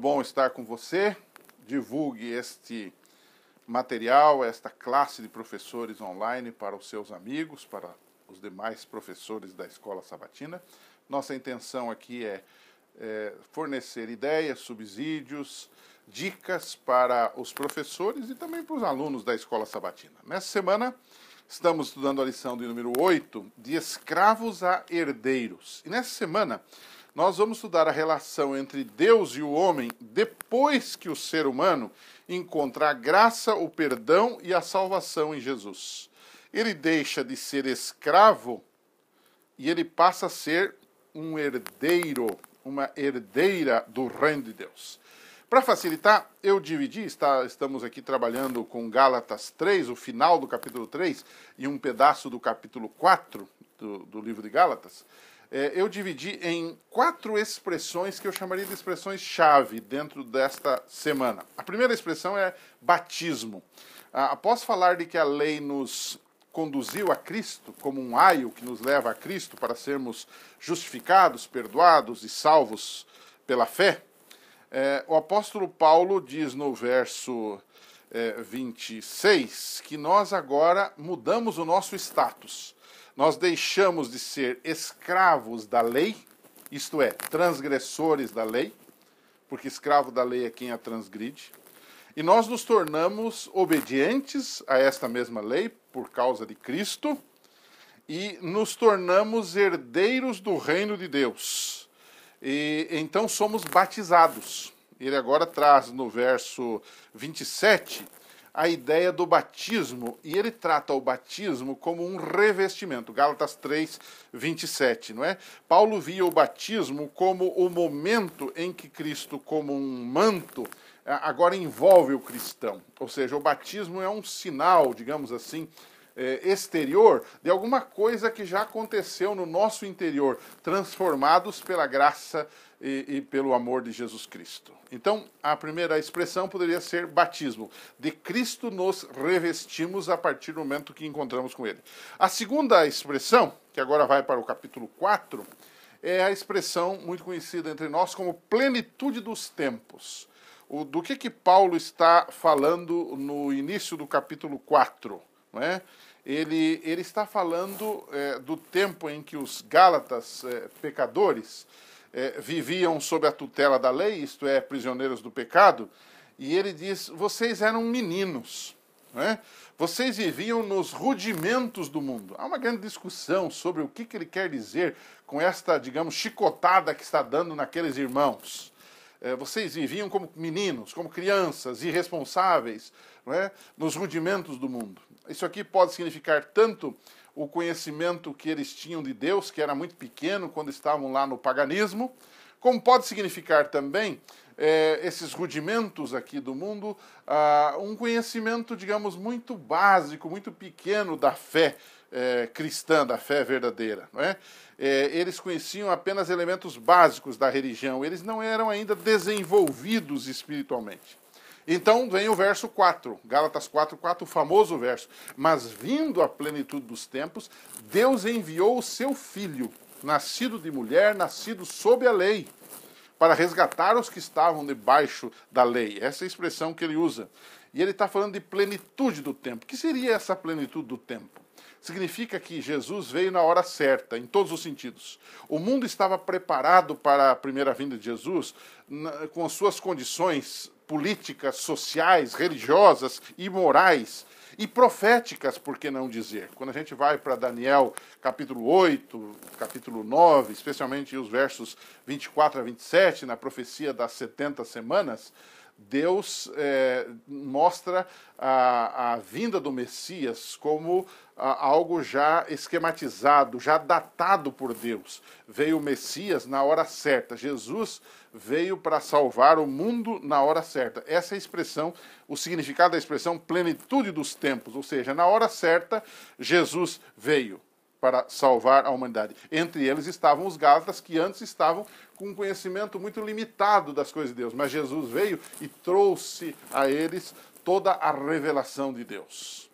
bom estar com você. Divulgue este material, esta classe de professores online para os seus amigos, para os demais professores da Escola Sabatina. Nossa intenção aqui é fornecer ideias, subsídios, dicas para os professores e também para os alunos da Escola Sabatina. Nessa semana, estamos estudando a lição de número 8, de escravos a herdeiros. E nessa semana, nós vamos estudar a relação entre Deus e o homem depois que o ser humano encontra a graça, o perdão e a salvação em Jesus. Ele deixa de ser escravo e ele passa a ser um herdeiro, uma herdeira do reino de Deus. Para facilitar, eu dividi, estamos aqui trabalhando com Gálatas 3, o final do capítulo 3 e um pedaço do capítulo 4 do livro de Gálatas. Eu dividi em 4 expressões que eu chamaria de expressões-chave dentro desta semana. A primeira expressão é batismo. Após falar de que a lei nos conduziu a Cristo como um aio que nos leva a Cristo para sermos justificados, perdoados e salvos pela fé, o apóstolo Paulo diz no verso 26 que nós agora mudamos o nosso status. Nós deixamos de ser escravos da lei, isto é, transgressores da lei, porque escravo da lei é quem a transgride, e nós nos tornamos obedientes a esta mesma lei por causa de Cristo e nos tornamos herdeiros do reino de Deus. E então somos batizados. Ele agora traz no verso 27 a ideia do batismo, e ele trata o batismo como um revestimento. Gálatas 3, 27, não é? Paulo via o batismo como o momento em que Cristo, como um manto, agora envolve o cristão. Ou seja, o batismo é um sinal, digamos assim, exterior de alguma coisa que já aconteceu no nosso interior, transformados pela graça e pelo amor de Jesus Cristo. Então, a primeira expressão poderia ser batismo. De Cristo nos revestimos a partir do momento que encontramos com Ele. A segunda expressão, que agora vai para o capítulo 4, é a expressão muito conhecida entre nós como plenitude dos tempos. Do que Paulo está falando no início do capítulo 4, não é? Ele está falando do tempo em que os Gálatas pecadores viviam sob a tutela da lei, isto é, prisioneiros do pecado, e ele diz, vocês eram meninos, não é? Vocês viviam nos rudimentos do mundo. Há uma grande discussão sobre o que ele quer dizer com esta, digamos, chicotada que está dando naqueles irmãos. Vocês viviam como meninos, como crianças, irresponsáveis, não é? Nos rudimentos do mundo. Isso aqui pode significar tanto o conhecimento que eles tinham de Deus, que era muito pequeno quando estavam lá no paganismo, como pode significar também esses rudimentos aqui do mundo, um conhecimento, digamos, muito básico, muito pequeno da fé cristã, da fé verdadeira, não é? Eles conheciam apenas elementos básicos da religião, eles não eram ainda desenvolvidos espiritualmente. Então vem o verso 4, Gálatas 4:4, o famoso verso. Mas vindo a plenitude dos tempos, Deus enviou o seu Filho, nascido de mulher, nascido sob a lei, para resgatar os que estavam debaixo da lei. Essa é a expressão que ele usa. E ele está falando de plenitude do tempo. O que seria essa plenitude do tempo? Significa que Jesus veio na hora certa, em todos os sentidos. O mundo estava preparado para a primeira vinda de Jesus com as suas condições políticas, sociais, religiosas e morais, e proféticas, por que não dizer? Quando a gente vai para Daniel capítulo 8, capítulo 9, especialmente os versos 24 a 27, na profecia das 70 semanas, Deus mostra a vinda do Messias como algo já esquematizado, já datado por Deus. Veio o Messias na hora certa. Jesus veio para salvar o mundo na hora certa. Essa é a expressão, o significado da expressão plenitude dos tempos, ou seja, na hora certa, Jesus veio para salvar a humanidade. Entre eles estavam os Gálatas, que antes estavam com um conhecimento muito limitado das coisas de Deus, mas Jesus veio e trouxe a eles toda a revelação de Deus.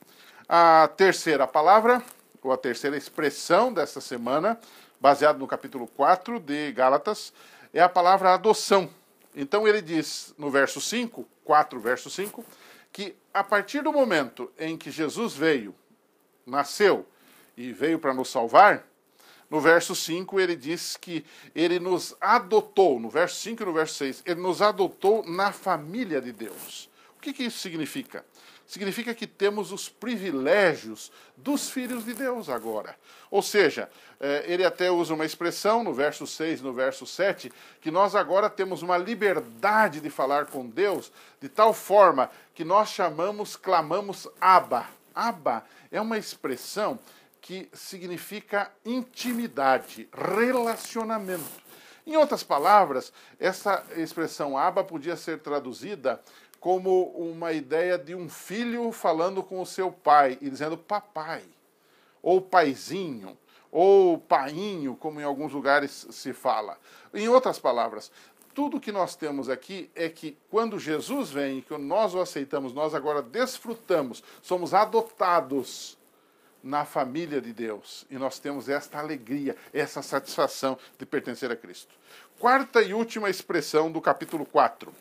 A terceira palavra, ou a terceira expressão dessa semana, baseada no capítulo 4 de Gálatas, é a palavra adoção. Então ele diz no verso 5, 4 verso 5, que a partir do momento em que Jesus veio, nasceu e veio para nos salvar, no verso 5 ele diz que ele nos adotou, no verso 5 e no verso 6, ele nos adotou na família de Deus. O que isso significa? Significa que temos os privilégios dos filhos de Deus agora. Ou seja, ele até usa uma expressão no verso 6 e no verso 7, que nós agora temos uma liberdade de falar com Deus, de tal forma que nós clamamos Abba. Abba é uma expressão que significa intimidade, relacionamento. Em outras palavras, essa expressão Abba podia ser traduzida como uma ideia de um filho falando com o seu pai e dizendo papai, ou paizinho, ou painho, como em alguns lugares se fala. Em outras palavras, tudo que nós temos aqui é que quando Jesus vem, que nós o aceitamos, nós agora desfrutamos, somos adotados na família de Deus. E nós temos esta alegria, essa satisfação de pertencer a Cristo. Quarta e última expressão do capítulo 4.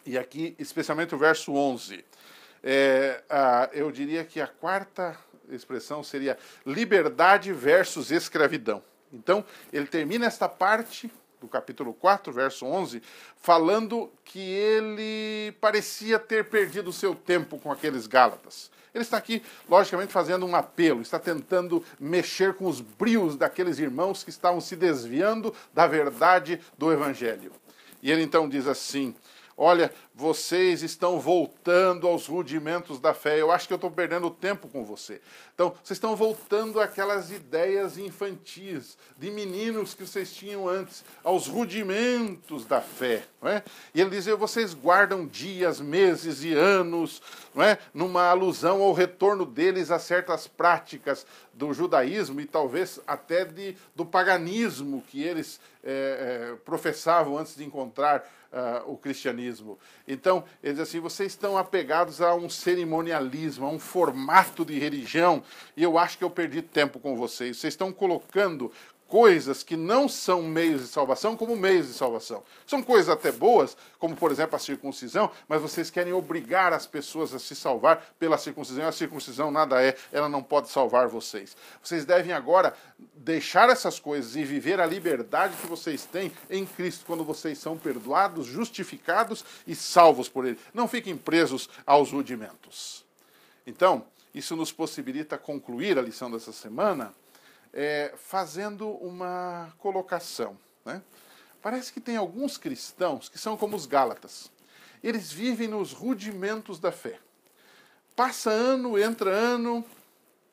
E aqui, especialmente o verso 11. Eu diria que a quarta expressão seria liberdade versus escravidão. Então, ele termina esta parte do capítulo 4, verso 11, falando que ele parecia ter perdido o seu tempo com aqueles Gálatas. Ele está aqui, logicamente, fazendo um apelo, está tentando mexer com os brios daqueles irmãos que estavam se desviando da verdade do Evangelho. E ele então diz assim: olha, vocês estão voltando aos rudimentos da fé. Eu acho que eu estou perdendo tempo com você. Então, vocês estão voltando àquelas ideias infantis, de meninos que vocês tinham antes, aos rudimentos da fé. Não é? E ele diz: vocês guardam dias, meses e anos, não é? Numa alusão ao retorno deles a certas práticas do judaísmo e talvez até do paganismo que eles professavam antes de encontrar o cristianismo. Então, ele diz assim: vocês estão apegados a um cerimonialismo, a um formato de religião, e eu acho que eu perdi tempo com vocês. Vocês estão colocando coisas que não são meios de salvação como meios de salvação. São coisas até boas, como por exemplo a circuncisão, mas vocês querem obrigar as pessoas a se salvar pela circuncisão. A circuncisão nada é, ela não pode salvar vocês. Vocês devem agora deixar essas coisas e viver a liberdade que vocês têm em Cristo, quando vocês são perdoados, justificados e salvos por Ele. Não fiquem presos aos rudimentos. Então, isso nos possibilita concluir a lição dessa semana fazendo uma colocação. Né? Parece que tem alguns cristãos que são como os Gálatas. Eles vivem nos rudimentos da fé. Passa ano, entra ano,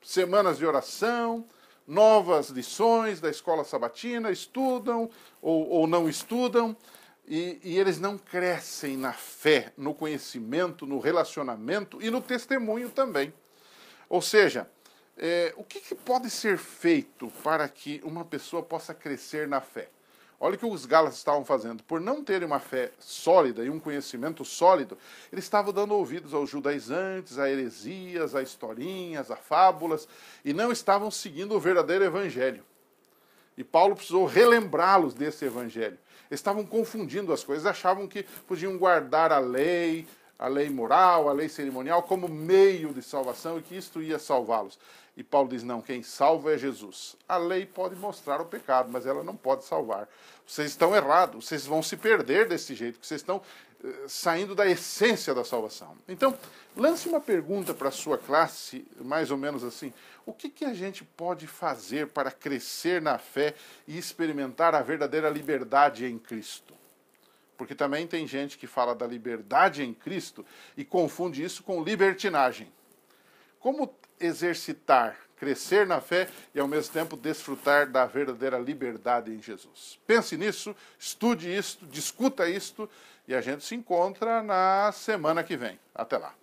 semanas de oração, novas lições da escola sabatina, estudam ou não estudam, e eles não crescem na fé, no conhecimento, no relacionamento e no testemunho também. Ou seja, o que pode ser feito para que uma pessoa possa crescer na fé? Olha o que os Gálatas estavam fazendo. Por não terem uma fé sólida e um conhecimento sólido, eles estavam dando ouvidos aos judaizantes, a heresias, a historinhas, a fábulas, e não estavam seguindo o verdadeiro evangelho. E Paulo precisou relembrá-los desse evangelho. Eles estavam confundindo as coisas, achavam que podiam guardar a lei moral, a lei cerimonial, como meio de salvação e que isto ia salvá-los. E Paulo diz: não, quem salva é Jesus. A lei pode mostrar o pecado, mas ela não pode salvar. Vocês estão errados, vocês vão se perder desse jeito, porque vocês estão saindo da essência da salvação. Então, lance uma pergunta para a sua classe, mais ou menos assim: o que a gente pode fazer para crescer na fé e experimentar a verdadeira liberdade em Cristo? Porque também tem gente que fala da liberdade em Cristo e confunde isso com libertinagem. Como exercitar, crescer na fé e ao mesmo tempo desfrutar da verdadeira liberdade em Jesus? Pense nisso, estude isto, discuta isto e a gente se encontra na semana que vem. Até lá.